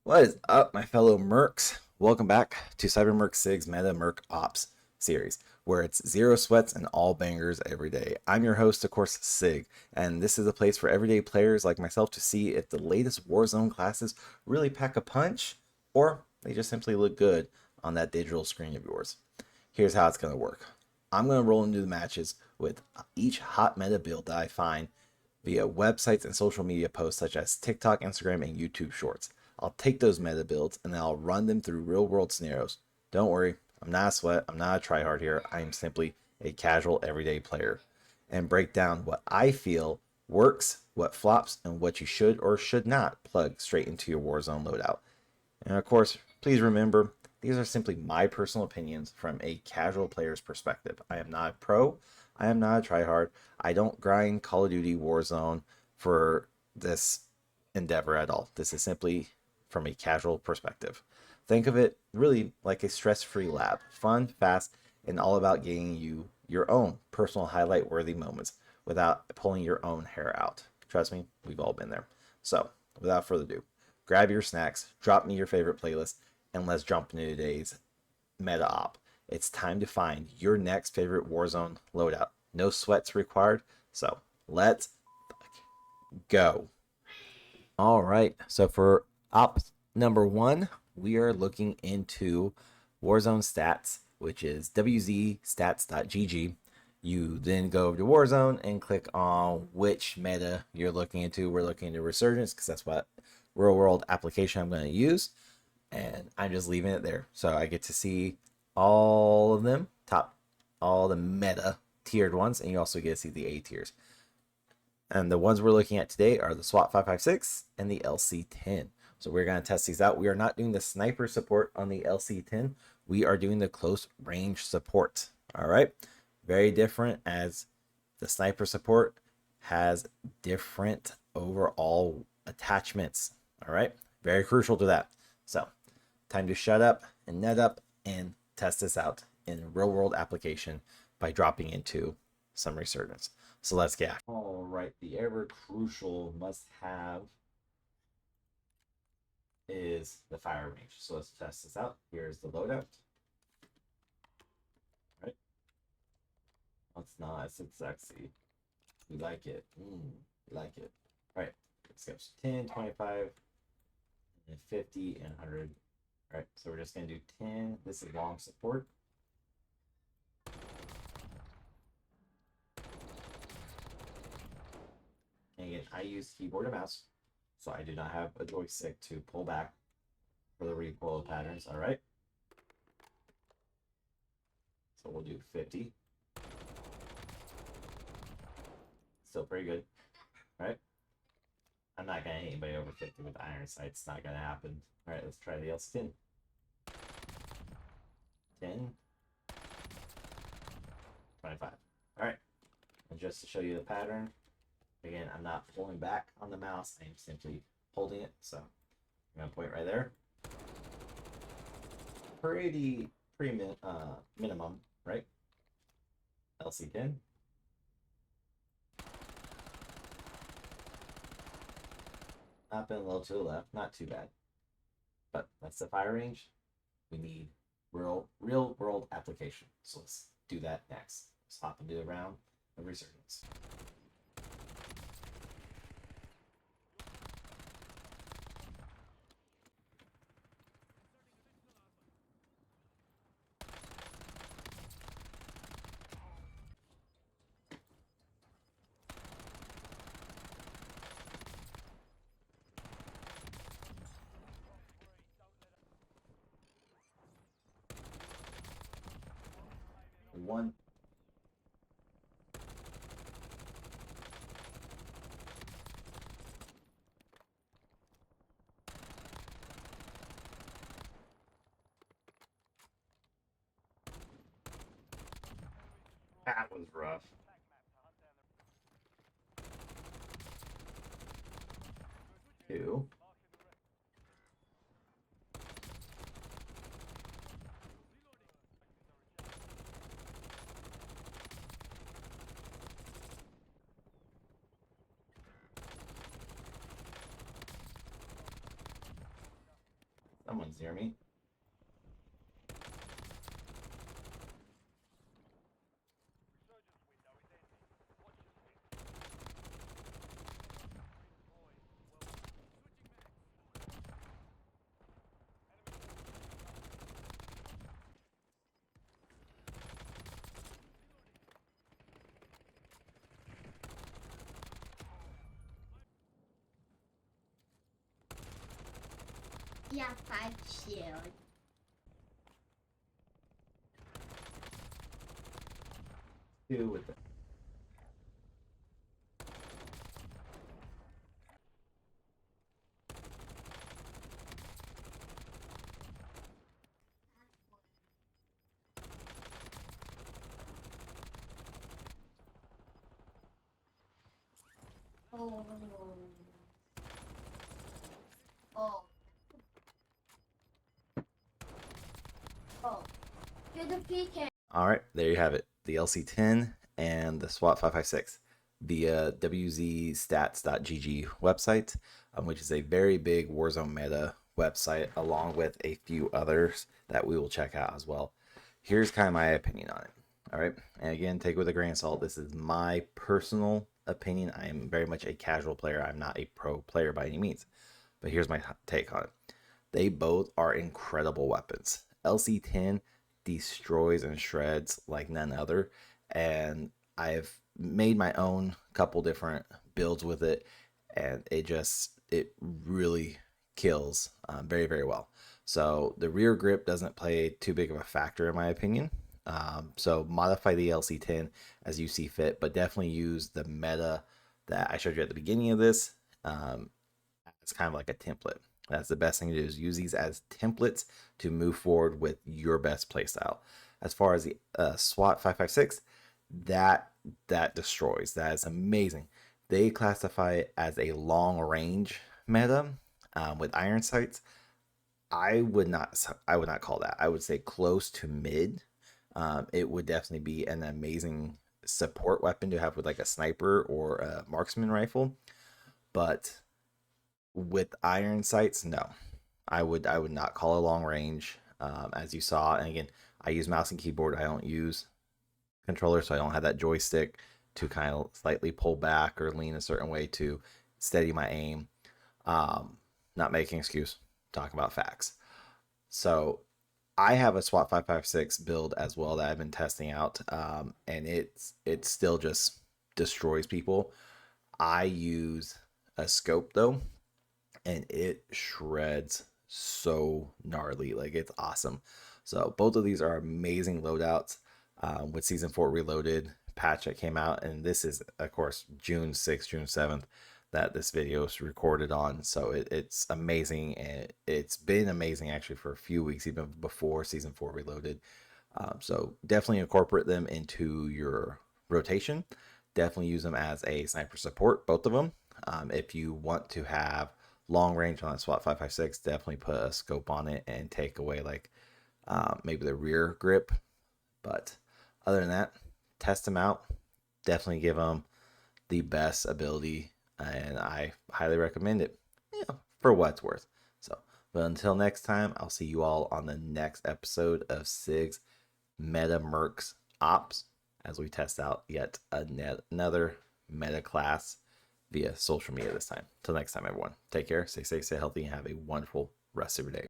What is up, my fellow Mercs? Welcome back to Merc Ops' Meta Merc Ops series, where it's zero sweats and all bangers every day. I'm your host, of course, Sig, and this is a place for everyday players like myself to see if the latest Warzone classes really pack a punch, or they just simply look good on that digital screen of yours. Here's how it's going to work. I'm going to roll into the matches with each hot meta build that I find via websites and social media posts such as TikTok, Instagram, and YouTube Shorts. I'll take those meta builds and then I'll run them through real world scenarios. Don't worry, I'm not a sweat, I'm not a tryhard here. I am simply a casual everyday player, and break down what I feel works, what flops, and what you should or should not plug straight into your Warzone loadout. And of course, please remember, these are simply my personal opinions from a casual player's perspective. I am not a pro, I am not a tryhard. I don't grind Call of Duty Warzone for this endeavor at all. This is simply from a casual perspective. Think of it really like a stress-free lab. Fun, fast, and all about getting you your own personal highlight-worthy moments without pulling your own hair out. Trust me, we've all been there. So, without further ado, grab your snacks, drop me your favorite playlist, and let's jump into today's meta op. It's time to find your next favorite Warzone loadout. No sweats required, so let's go. All right, so for op number one, we are looking into Warzone stats, which is wzstats.gg. You then go over to Warzone and click on which meta you're looking into. We're looking into Resurgence because that's what real world application I'm going to use, and I'm just leaving it there. So I get to see all of them, all the meta tiered ones, and you also get to see the A tiers. And the ones we're looking at today are the SWAT 556 and the LC10. So we're going to test these out. We are not doing the sniper support on the LC10. We are doing the close range support. All right. Very different, as the sniper support has different overall attachments. All right. Very crucial to that. So time to shut up and net up and test this out in real world application by dropping into some Resurgence. So let's get. All right, the ever crucial must have is the fire range. So let's test this out. Here's the loadout. All right. It's nice, it's sexy. We like it. We like it. All right, let's go. 10, 25, and 50, and 100. All right, so we're just going to do 10. This is long support. And again, I use keyboard and mouse, so I do not have a joystick to pull back for the recoil patterns. All right. So we'll do 50. Still pretty good. All right. I'm not going to hit anybody over 50 with iron sights. It's not going to happen. All right, let's try the LC10. 10. 25. All right. And just to show you the pattern, again, I'm not pulling back on the mouse. I'm simply holding it. So I'm going to point right there. Pretty minimum, right? LC10. Up and a little to the left. Not too bad. But that's the fire range. We need real world application. So let's do that next. Let's hop into the round of Resurgence. One. That was rough. Two. Someone's near me. Yeah, 5 shield. Two with it. Oh. Oh. Oh. You're the PK. All right, there you have it. The LC10 and the SWAT 556 via 𝙔𝙤𝙪𝙏𝙪𝙗𝙚 website, which is a very big Warzone meta website, along with a few others that we will check out as well. Here's kind of my opinion on it. All right, and again, take it with a grain of salt. This is my personal opinion. I am very much a casual player. I'm not a pro player by any means, but here's my take on it. They both are incredible weapons. LC10 destroys and shreds like none other, and I've made my own couple different builds with it, and it really kills very, very well. So the rear grip doesn't play too big of a factor in my opinion. So modify the LC10 as you see fit, but definitely use the meta that I showed you at the beginning of this. It's kind of like a template. That's the best thing to do, is use these as templates to move forward with your best playstyle. As far as the SWAT 556, that destroys. That is amazing. They classify it as a long range meta with iron sights. I would not call that. I would say close to mid. It would definitely be an amazing support weapon to have with like a sniper or a marksman rifle, but with iron sights, no, I would not call it long range. As you saw, and again, I use mouse and keyboard. I don't use controller, so I don't have that joystick to kind of slightly pull back or lean a certain way to steady my aim. Not making excuse, talking about facts. So I have a SWAT 556 build as well that I've been testing out, and it still just destroys people. I use a scope though, and it shreds so gnarly. Like, it's awesome. So both of these are amazing loadouts. With Season 4 Reloaded patch that came out, and this is of course June 6th, June 7th that this video is recorded on. So it's amazing, and it's been amazing actually for a few weeks, even before Season 4 Reloaded. So definitely incorporate them into your rotation. Definitely use them as a sniper support, both of them. If you want to have long range on that SWAT 556, definitely put a scope on it and take away like maybe the rear grip. But other than that, test them out. Definitely give them the best ability, and I highly recommend it, for what it's worth. So, but until next time, I'll see you all on the next episode of SIG's Meta Merc Ops as we test out yet another meta class via social media this time. Till next time, everyone. Take care, stay safe, stay healthy, and have a wonderful rest of your day.